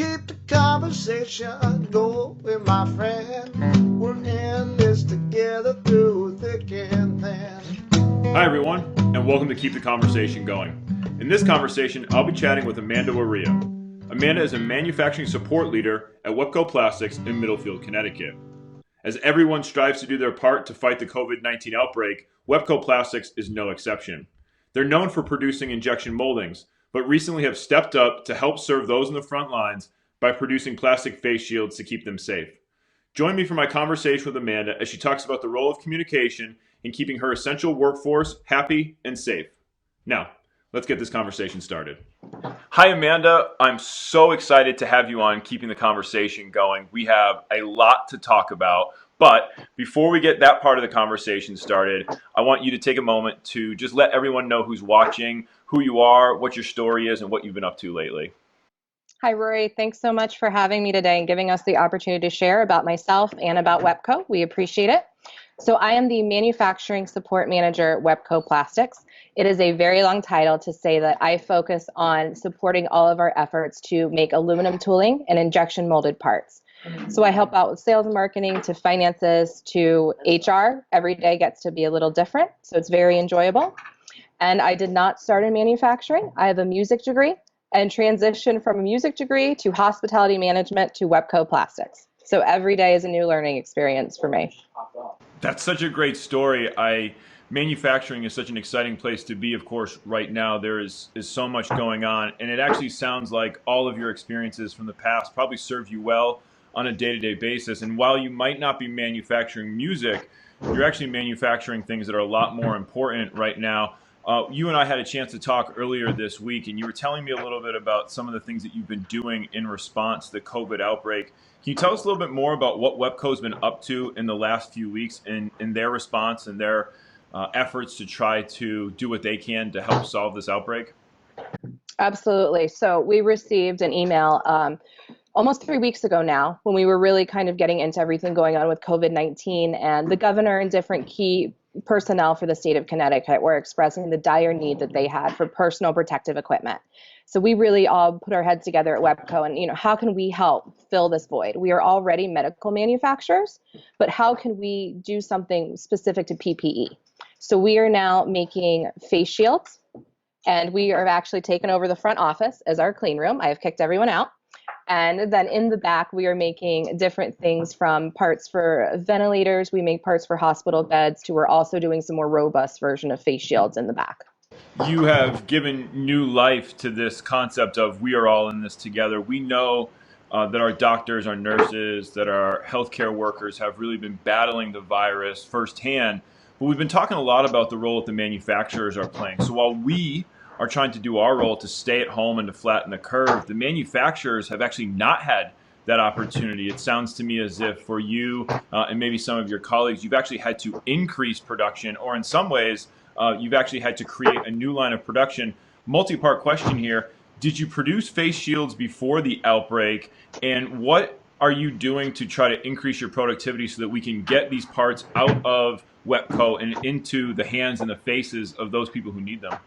keep the conversation going, my friend. We're in this together through thick and thin. Hi everyone, and welcome to Keep the Conversation Going. In this conversation, I'll be chatting with Amanda Wiriya. Amanda is a manufacturing support leader at Wepco Plastics in Middlefield, Connecticut. As everyone strives to do their part to fight the COVID-19 outbreak, Wepco Plastics is no exception. They're known for producing injection moldings, but recently have stepped up to help serve those in the front lines by producing plastic face shields to keep them safe. Join me for my conversation with Amanda as she talks about the role of communication in keeping her essential workforce happy and safe. Now, let's get this conversation started. Hi, Amanda. I'm so excited to have you on Keeping the Conversation Going. We have a lot to talk about, but before we get that part of the conversation started, I want you to take a moment to just let everyone know who's watching, who you are, what your story is, and what you've been up to lately. Hi, Rory. Thanks so much for having me today and giving us the opportunity to share about myself and about Wepco. We appreciate it. So I am the Manufacturing Support Manager at Wepco Plastics. It is a very long title to say that I focus on supporting all of our efforts to make aluminum tooling and injection molded parts. So I help out with sales and marketing to finances to HR. Every day gets to be a little different, so it's very enjoyable. And I did not start in manufacturing. I have a music degree and transitioned from a music degree to hospitality management to Wepco Plastics. So every day is a new learning experience for me. That's such a great story. Manufacturing is such an exciting place to be, of course, right now. There is so much going on, and it actually sounds like all of your experiences from the past probably serve you well on a day-to-day basis. And while you might not be manufacturing music, you're actually manufacturing things that are a lot more important right now. You and I had a chance to talk earlier this week, and you were telling me a little bit about some of the things that you've been doing in response to the COVID outbreak. Can you tell us a little bit more about what Wepco's been up to in the last few weeks in their response and their efforts to try to do what they can to help solve this outbreak? Absolutely. So we received an email almost 3 weeks ago now when we were really kind of getting into everything going on with COVID-19, and the governor and different key personnel for the state of Connecticut were expressing the dire need that they had for personal protective equipment. So we really all put our heads together at Wepco and, how can we help fill this void? We are already medical manufacturers, but how can we do something specific to PPE? So we are now making face shields, and we are actually taken over the front office as our clean room. I have kicked everyone out. And then in the back, we are making different things from parts for ventilators. We make parts for hospital beds to we're also doing some more robust version of face shields in the back. You have given new life to this concept of we are all in this together. We know that our doctors, our nurses, that our healthcare workers have really been battling the virus firsthand. But we've been talking a lot about the role that the manufacturers are playing. So while we are trying to do our role to stay at home and to flatten the curve, the manufacturers have actually not had that opportunity. It sounds to me as if for you and maybe some of your colleagues, you've actually had to increase production, or in some ways, you've actually had to create a new line of production. Multi-part question here. Did you produce face shields before the outbreak? And what are you doing to try to increase your productivity so that we can get these parts out of Wepco and into the hands and the faces of those people who need them?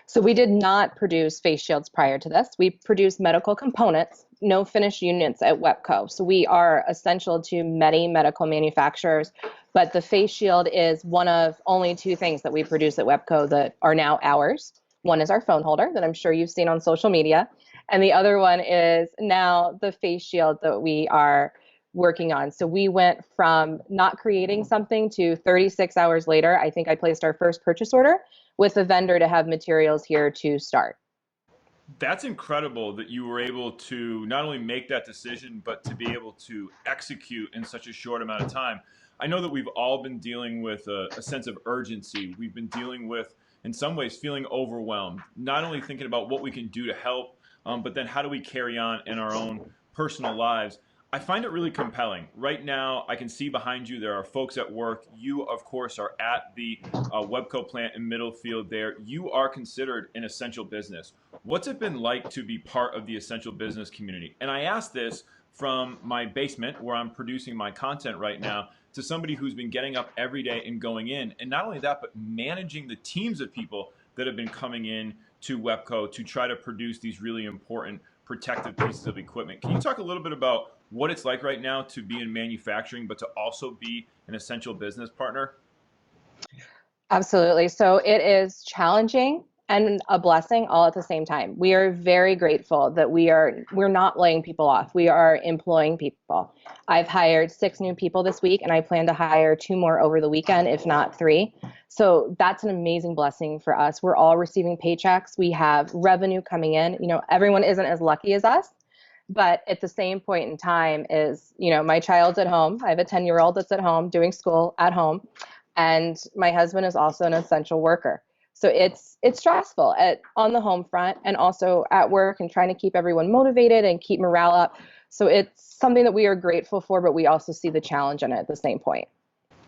So we did not produce face shields prior to this. We produced medical components, no finished units at Wepco. So we are essential to many medical manufacturers, but the face shield is one of only two things that we produce at Wepco that are now ours. One is our phone holder that I'm sure you've seen on social media, and the other one is now the face shield that we are working on. So we went from not creating something to 36 hours later, I think I placed our first purchase order with a vendor to have materials here to start. That's incredible that you were able to not only make that decision, but to be able to execute in such a short amount of time. I know that we've all been dealing with a sense of urgency. We've been dealing with, in some ways, feeling overwhelmed, not only thinking about what we can do to help, but then how do we carry on in our own personal lives. I find it really compelling. Right now, I can see behind you there are folks at work. You, of course, are at the Wepco plant in Middlefield there. You are considered an essential business. What's it been like to be part of the essential business community? And I ask this from my basement where I'm producing my content right now to somebody who's been getting up every day and going in. And not only that, but managing the teams of people that have been coming in to Wepco to try to produce these really important protective pieces of equipment. Can you talk a little bit about what it's like right now to be in manufacturing, but to also be an essential business partner? Absolutely. So it is challenging and a blessing all at the same time. We are very grateful that we're not laying people off. We are employing people. I've hired 6 new people this week, and I plan to hire 2 more over the weekend, if not 3. So that's an amazing blessing for us. We're all receiving paychecks. We have revenue coming in. Everyone isn't as lucky as us, but at the same point in time is, my child's at home. I have a 10-year-old that's at home doing school at home. And my husband is also an essential worker. So it's stressful on the home front and also at work and trying to keep everyone motivated and keep morale up. So it's something that we are grateful for, but we also see the challenge in it at the same point.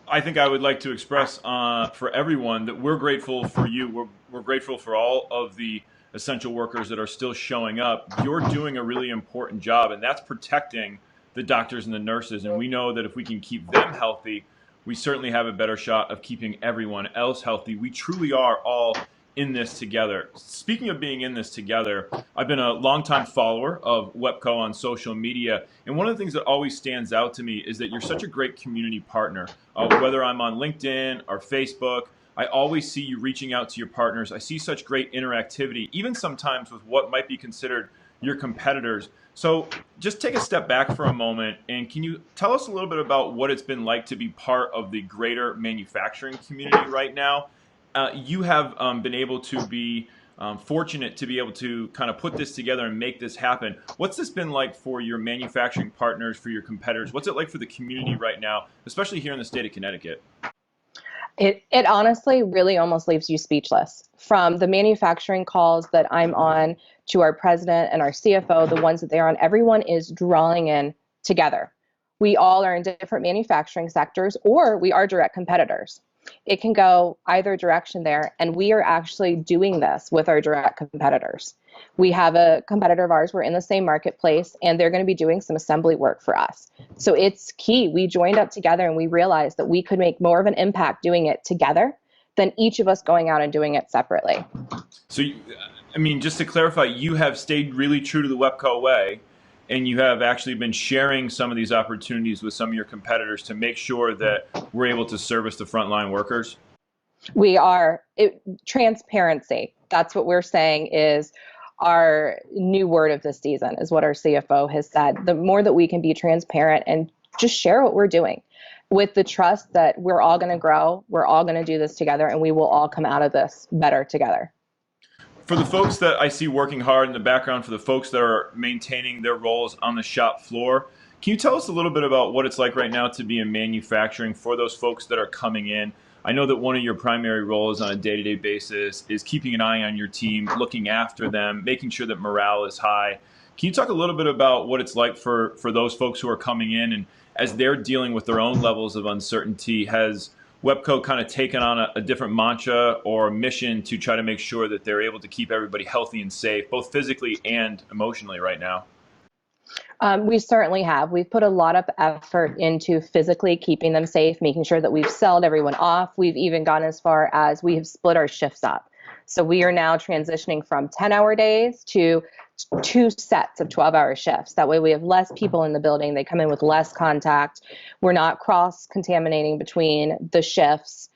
I think I would like to express for everyone that we're grateful for you. We're grateful for all of the essential workers that are still showing up. You're doing a really important job, and that's protecting the doctors and the nurses. And we know that if we can keep them healthy, we certainly have a better shot of keeping everyone else healthy. We truly are all in this together. Speaking of being in this together, I've been a longtime follower of Wepco on social media, and one of the things that always stands out to me is that you're such a great community partner. Whether I'm on LinkedIn or Facebook, I always see you reaching out to your partners. I see such great interactivity, even sometimes with what might be considered your competitors. So just take a step back for a moment, and can you tell us a little bit about what it's been like to be part of the greater manufacturing community right now? You have been able to be fortunate to be able to kind of put this together and make this happen. What's this been like for your manufacturing partners, for your competitors? What's it like for the community right now, especially here in the state of Connecticut? It honestly really almost leaves you speechless. From the manufacturing calls that I'm on to our president and our CFO, the ones that they're on, everyone is drawing in together. We all are in different manufacturing sectors, or we are direct competitors. It can go either direction there, and we are actually doing this with our direct competitors. We have a competitor of ours, we're in the same marketplace, and they're going to be doing some assembly work for us. So it's key. We joined up together and we realized that we could make more of an impact doing it together than each of us going out and doing it separately. So, just to clarify, you have stayed really true to the Wepco way, and you have actually been sharing some of these opportunities with some of your competitors to make sure that we're able to service the frontline workers? We are transparency. That's what we're saying is our new word of this season, is what our CFO has said. The more that we can be transparent and just share what we're doing with the trust that we're all going to grow, we're all going to do this together, and we will all come out of this better together. For the folks that I see working hard in the background, for the folks that are maintaining their roles on the shop floor, can you tell us a little bit about what it's like right now to be in manufacturing for those folks that are coming in? I know that one of your primary roles on a day-to-day basis is keeping an eye on your team, looking after them, making sure that morale is high. Can you talk a little bit about what it's like for those folks who are coming in, and as they're dealing with their own levels of uncertainty, has Wepco kind of taken on a different mantra or mission to try to make sure that they're able to keep everybody healthy and safe, both physically and emotionally right now? We certainly have. We've put a lot of effort into physically keeping them safe, making sure that we've selled everyone off. We've even gone as far as we have split our shifts up. So we are now transitioning from 10-hour days to 2 sets of 12-hour shifts. That way we have less people in the building. They come in with less contact. We're not cross-contaminating between the shifts.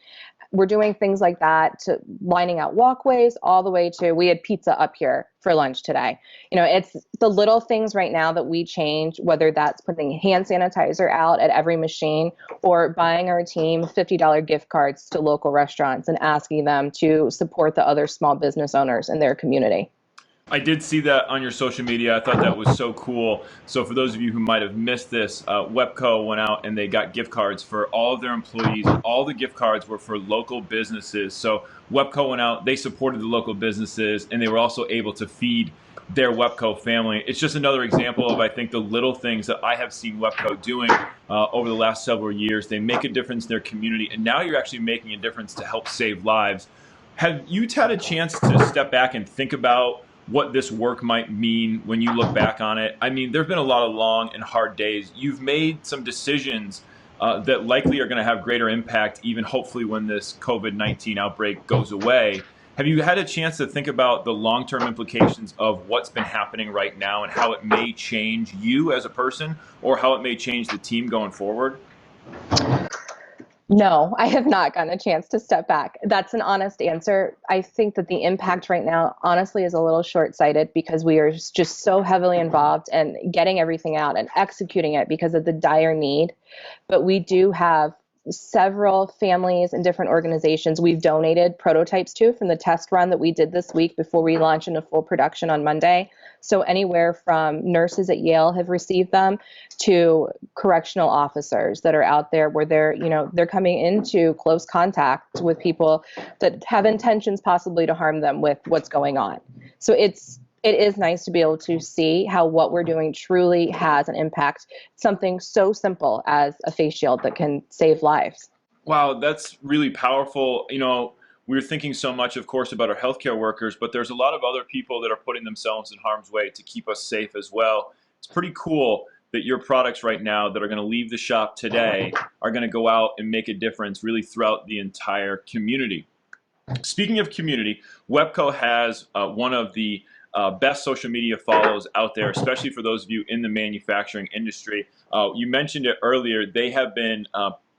We're doing things like that, to lining out walkways all the way to, we had pizza up here for lunch today. It's the little things right now that we change, whether that's putting hand sanitizer out at every machine or buying our team $50 gift cards to local restaurants and asking them to support the other small business owners in their community. I did see that on your social media. I thought that was so cool. So for those of you who might have missed this, Wepco went out and they got gift cards for all of their employees. All the gift cards were for local businesses. So Wepco went out, they supported the local businesses, and they were also able to feed their Wepco family. It's just another example of, I think, the little things that I have seen Wepco doing over the last several years. They make a difference in their community, and now you're actually making a difference to help save lives. Have you had a chance to step back and think about what this work might mean when you look back on it? I mean, there have been a lot of long and hard days. You've made some decisions that likely are going to have greater impact, even hopefully when this COVID-19 outbreak goes away. Have you had a chance to think about the long-term implications of what's been happening right now and how it may change you as a person or how it may change the team going forward? No, I have not gotten a chance to step back. That's an honest answer. I think that the impact right now, honestly, is a little short-sighted because we are just so heavily involved in getting everything out and executing it because of the dire need. But we do have several families and different organizations we've donated prototypes to from the test run that we did this week before we launch into full production on Monday. So anywhere from nurses at Yale have received them to correctional officers that are out there where they're coming into close contact with people that have intentions possibly to harm them with what's going on. So it is nice to be able to see how what we're doing truly has an impact. Something so simple as a face shield that can save lives. Wow, that's really powerful. We're thinking so much, of course, about our healthcare workers, but there's a lot of other people that are putting themselves in harm's way to keep us safe as well. It's pretty cool that your products right now that are going to leave the shop today are going to go out and make a difference really throughout the entire community. Speaking of community, Wepco has one of the best social media follows out there, especially for those of you in the manufacturing industry. You mentioned it earlier. They have been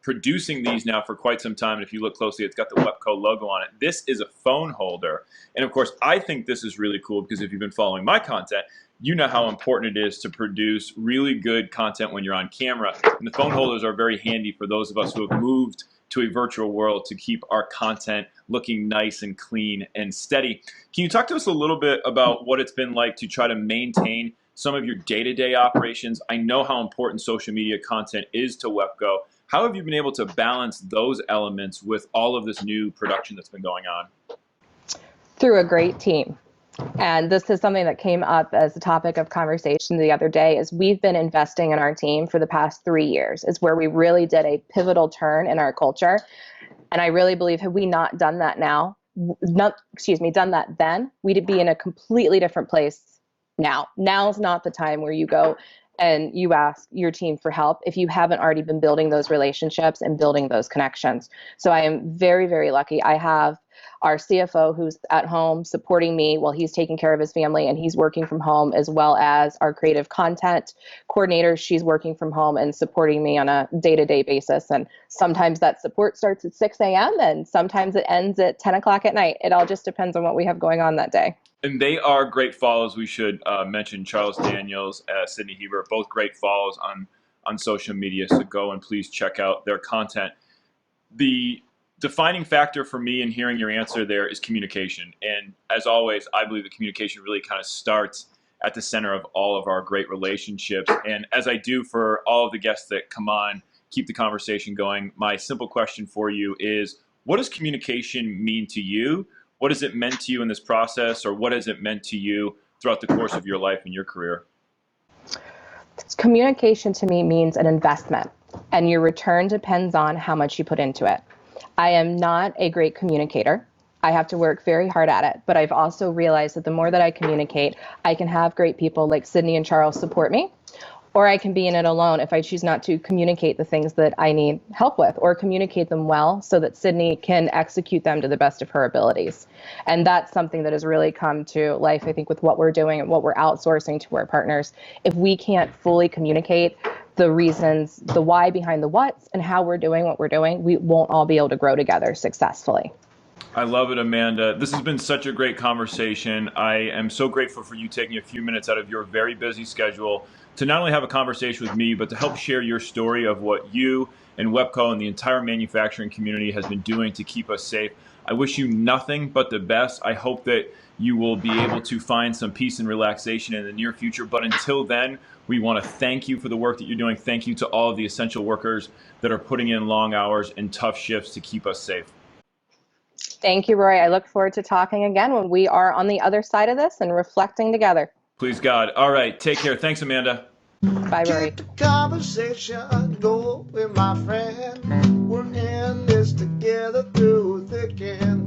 producing these now for quite some time. And if you look closely, it's got the Wepco logo on it. This is a phone holder. And of course, I think this is really cool because if you've been following my content, you know how important it is to produce really good content when you're on camera. And the phone holders are very handy for those of us who have moved to a virtual world to keep our content looking nice and clean and steady. Can you talk to us a little bit about what it's been like to try to maintain some of your day-to-day operations? I know how important social media content is to Wepco. How have you been able to balance those elements with all of this new production that's been going on? Through a great team. And this is something that came up as a topic of conversation the other day is we've been investing in our team for the past 3 years. It's where we really did a pivotal turn in our culture. And I really believe had we not done that done that then, we'd be in a completely different place now. Now's not the time where you go and you ask your team for help if you haven't already been building those relationships and building those connections. So I am very, very lucky. I have our CFO who's at home supporting me while he's taking care of his family and he's working from home, as well as our creative content coordinator. She's working from home and supporting me on a day-to-day basis. And sometimes that support starts at 6 a.m. and sometimes it ends at 10 o'clock at night. It all just depends on what we have going on that day. And they are great follows. We should mention Charles Daniels, Sydney Hebert, both great follows on social media. So go and please check out their content. The defining factor for me in hearing your answer there is communication. And as always, I believe that communication really kind of starts at the center of all of our great relationships. And as I do for all of the guests that come on, keep the conversation going, my simple question for you is, what does communication mean to you? What has it meant to you in this process, or what has it meant to you throughout the course of your life and your career? Communication to me means an investment, and your return depends on how much you put into it. I am not a great communicator. I have to work very hard at it, but I've also realized that the more that I communicate, I can have great people like Sydney and Charles support me, or I can be in it alone if I choose not to communicate the things that I need help with, or communicate them well so that Sydney can execute them to the best of her abilities. And that's something that has really come to life, I think, with what we're doing and what we're outsourcing to our partners. If we can't fully communicate the reasons, the why behind the what's, and how we're doing what we're doing, we won't all be able to grow together successfully. I love it, Amanda. This has been such a great conversation. I am so grateful for you taking a few minutes out of your very busy schedule to not only have a conversation with me, but to help share your story of what you and Wepco and the entire manufacturing community has been doing to keep us safe. I wish you nothing but the best. I hope that you will be able to find some peace and relaxation in the near future. But until then, we want to thank you for the work that you're doing. Thank you to all of the essential workers that are putting in long hours and tough shifts to keep us safe. Thank you, Rory. I look forward to talking again when we are on the other side of this and reflecting together. Please God. All right. Take care. Thanks, Amanda. Bye, Rory. Keep the conversation going, my friend. We're in this together through thick and